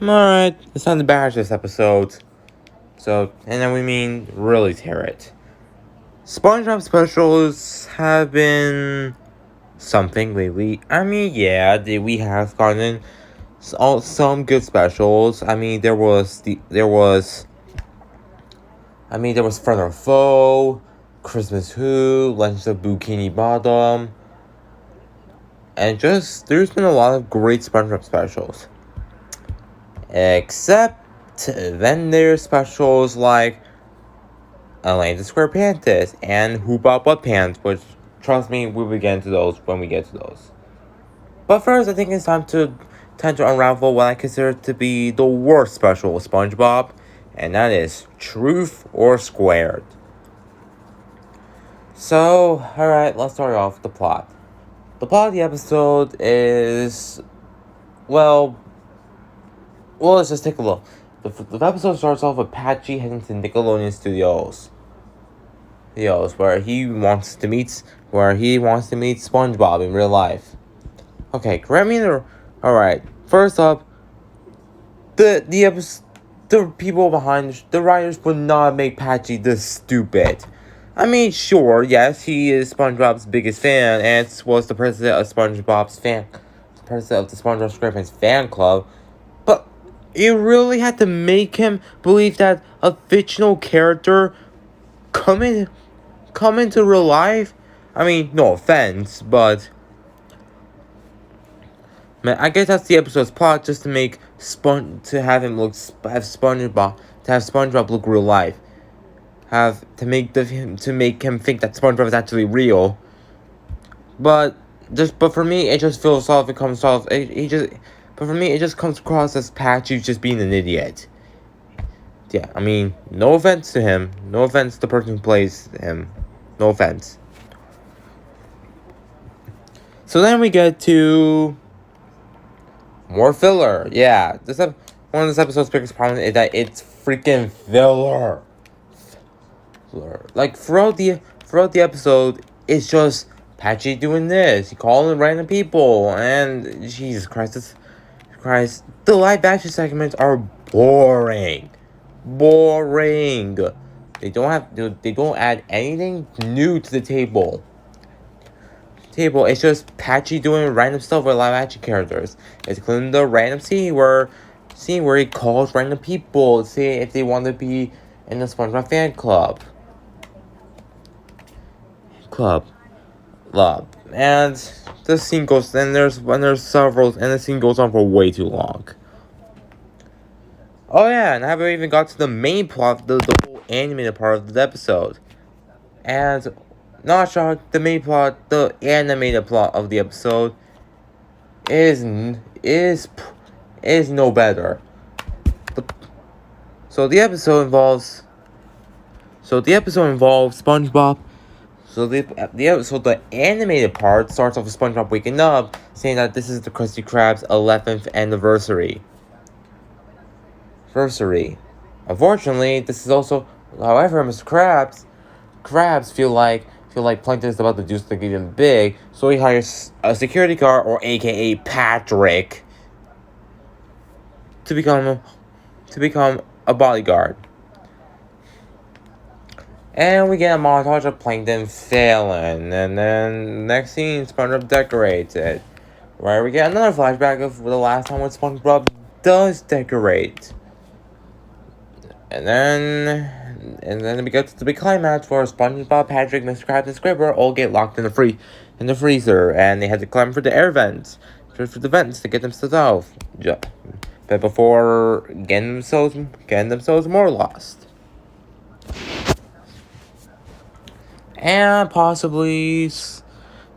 Alright, it's time to bash this episode. And then we mean really tear it. SpongeBob specials have been something lately. I mean, yeah, we have gotten some good specials. There was Friend or Foe, Christmas Who, Legends of Bikini Bottom, and there's been a lot of great SpongeBob specials. Except then there's specials like Elaine the SquarePants and Who Bought What Pants, which, trust me, we will get into those when we get to those. But first, I think it's time to unravel what I consider to be the worst special of SpongeBob, and that is Truth or Squared. So, alright, let's start off with the plot. The plot of the episode is, well, let's just take a look. The episode starts off with Patchy heading to Nickelodeon Studios, where he wants to meet SpongeBob in real life. Okay, correct me. Alright, first up, the people behind the writers would not make Patchy this stupid. I mean, sure, yes, he is SpongeBob's biggest fan and was the president of the SpongeBob SquarePants fan club. But you really had to make him believe that a fictional character come into real life? I mean, no offense, but man, I guess that's the episode's plot, just to make SpongeBob look real life. To make him think that SpongeBob is actually real. But for me, it just feels off. It comes off. But for me, it just comes across as Patchy just being an idiot. Yeah, I mean, no offense to him. No offense to the person who plays him. No offense. So then we get to more filler. Yeah, one of this episode's biggest problems is that it's freaking filler. Like throughout the episode, it's just Patchy doing this, he calling random people, and Jesus Christ, the live action segments are boring. They don't add anything new to the table. It's just Patchy doing random stuff with live action characters, including the random scene where he calls random people to see if they want to be in the SpongeBob fan club. And the scene goes, and there's several, and the scene goes on for way too long. Oh yeah, and I haven't even got to the main plot, the whole animated part of the episode. And not shocked, the animated plot of the episode is no better. So the episode involves SpongeBob. So the animated part starts off with SpongeBob waking up, saying that this is the Krusty Krab's 11th anniversary. Unfortunately, this is also, however, Mr. Krabs feel like Plankton is about to do something even big, so he hires a security guard, or AKA Patrick, to become a bodyguard. And we get a montage of Plankton failing, and then next scene, SpongeBob decorates it. Where we get another flashback of the last time when SpongeBob does decorate. And then we get to the big climax where SpongeBob, Patrick, Mr. Krabs, and Squidward all get locked in the freezer, and they had to climb for the air vents, for the vents to get themselves out. But before getting themselves more lost. And possibly,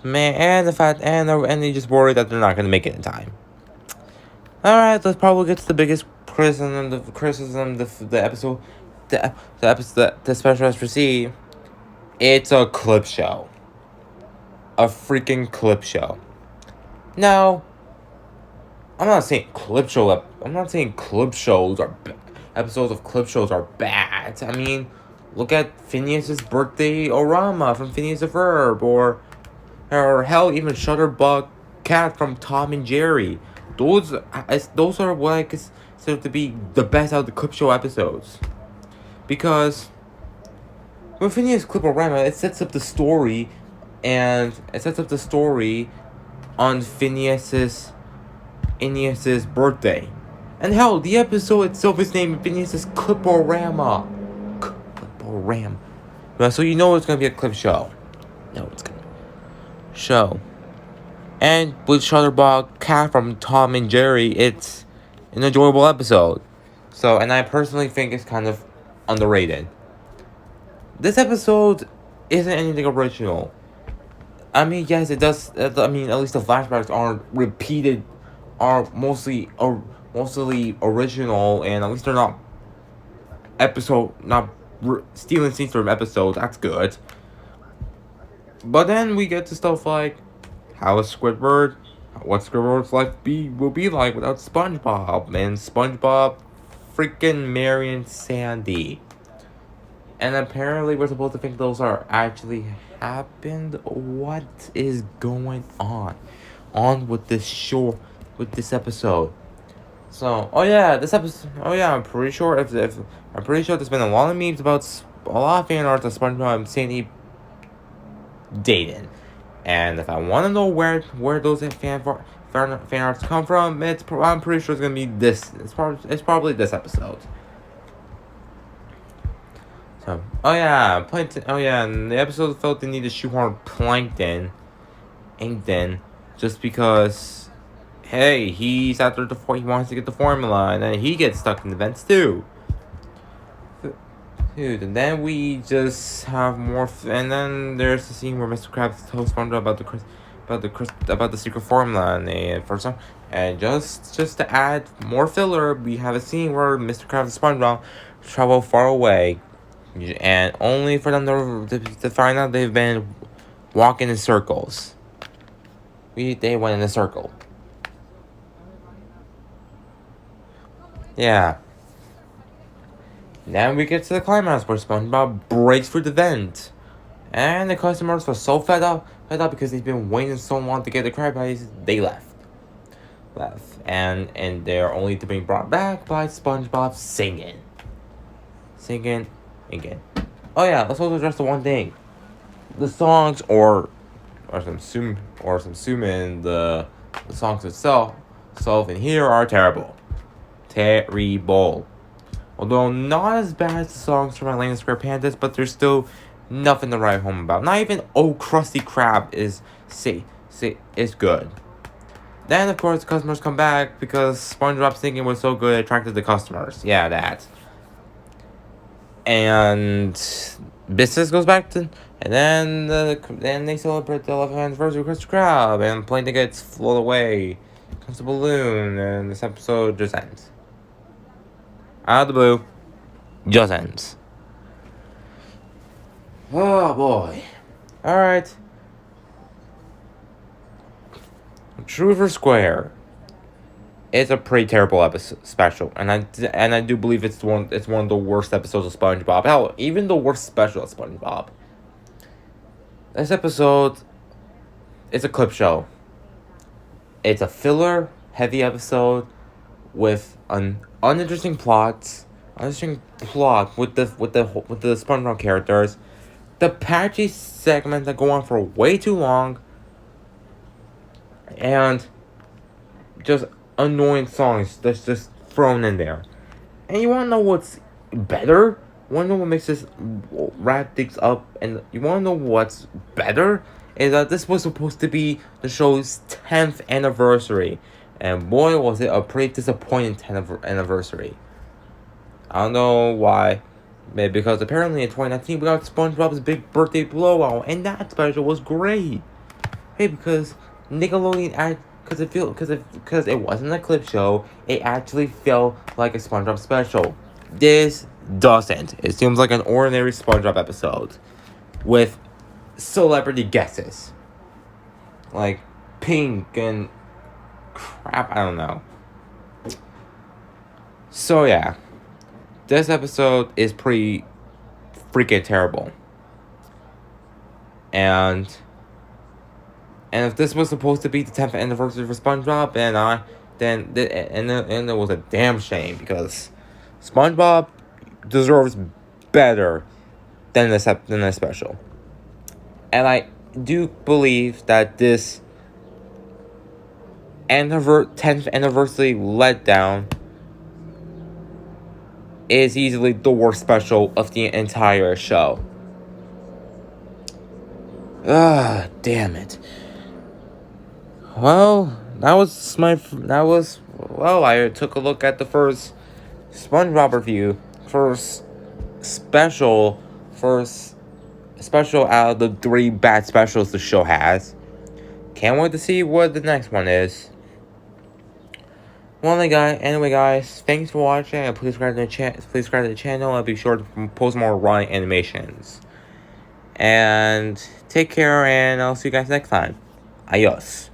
and they just worry that they're not gonna make it in time. Alright, let's probably get to the biggest criticism the episode, the special has received. It's a clip show. A freaking clip show. Now, I'm not saying episodes of clip shows are bad. I mean, look at Phineas's birthday orama from Phineas the Ferb, or hell, even Shutterbug Cat from Tom and Jerry, those are what I consider to be the best out of the clip show episodes, because with Phineas Cliporama, it sets up the story, and it sets up the story on Phineas's birthday. And hell, the episode itself is named Phineas's Cliporama. Cliporama. So you know it's gonna be a clip show. No, it's gonna be a show. And with Shutterbug Cat from Tom and Jerry, it's an enjoyable episode. So, and I personally think it's kind of underrated. This episode isn't anything original. I mean, yes, it does. I mean, at least the flashbacks aren't repeated, are mostly original, and at least they're not stealing scenes from episodes. That's good. But then we get to stuff like what Squidward's life will be like without SpongeBob, and SpongeBob freaking marrying Sandy. And apparently we're supposed to think those are actually happened. What is going on with this show, with this episode? So, I'm pretty sure I'm pretty sure there's been a lot of memes about a lot of fan art of SpongeBob and Sandy dating. And if I want to know where those fan arts come from, I'm pretty sure it's gonna be this. It's probably this episode. So, and the episode felt they needed to shoehorn Plankton, just because, hey, he's after he wants to get the formula, and then he gets stuck in the vents too. Dude, and then we just have more, and then there's the scene where Mr. Krabs tells SpongeBob about the secret formula, and just to add more filler, we have a scene where Mr. Krabs and SpongeBob travel far away, and only for them to find out they've been walking in circles. They went in a circle. Yeah. Then we get to the climax where SpongeBob breaks through the vent. And the customers were so fed up because they've been waiting so long to get the Krabby Patties, they left. And they're only to be brought back by SpongeBob singing again. Oh yeah, let's also address the one thing. The songs or some sumin the songs itself in here are terrible. Although not as bad as the songs from Atlanta SquarePants, but there's still nothing to write home about. Not even Oh Krusty Krab is good. Then of course the customers come back because SpongeBob's singing was so good it attracted the customers. Yeah, that. And business goes back to, and then they celebrate the 11th anniversary of Krusty Krab, and Plankton gets flown away, comes a balloon, and this episode just ends. Out of the blue, just ends. Oh boy. Alright. True for Square. It's a pretty terrible episode special, and I do believe it's one of the worst episodes of SpongeBob. Hell, even the worst special of SpongeBob. This episode is a clip show. It's a filler heavy episode with an uninteresting plot with the SpongeBob characters. The patchy segments that go on for way too long, and just annoying songs that's just thrown in there. And you want to know what's better? You want to know what makes this wrap things up? And you want to know what's better? Is that this was supposed to be the show's 10th anniversary. And boy, was it a pretty disappointing 10th anniversary. I don't know why. Maybe because apparently in 2019 we got SpongeBob's big birthday blowout. And that special was great. Hey, because Nickelodeon because it wasn't a clip show, it actually felt like a SpongeBob special. This doesn't. It seems like an ordinary SpongeBob episode with celebrity guesses like Pink and crap. I don't know. So yeah, this episode is pretty freaking terrible. And if this was supposed to be the 10th anniversary for SpongeBob, then then and it was a damn shame because SpongeBob deserves better than this special. And I do believe that this 10th anniversary letdown is easily the worst special of the entire show. Damn it. Well, I took a look at the first SpongeBob review, first special out of the 3 bad specials the show has. Can't wait to see what the next one is. Well, anyway, guys, thanks for watching, and please subscribe to the channel, and be sure to post more running animations. And take care, and I'll see you guys next time. Adios.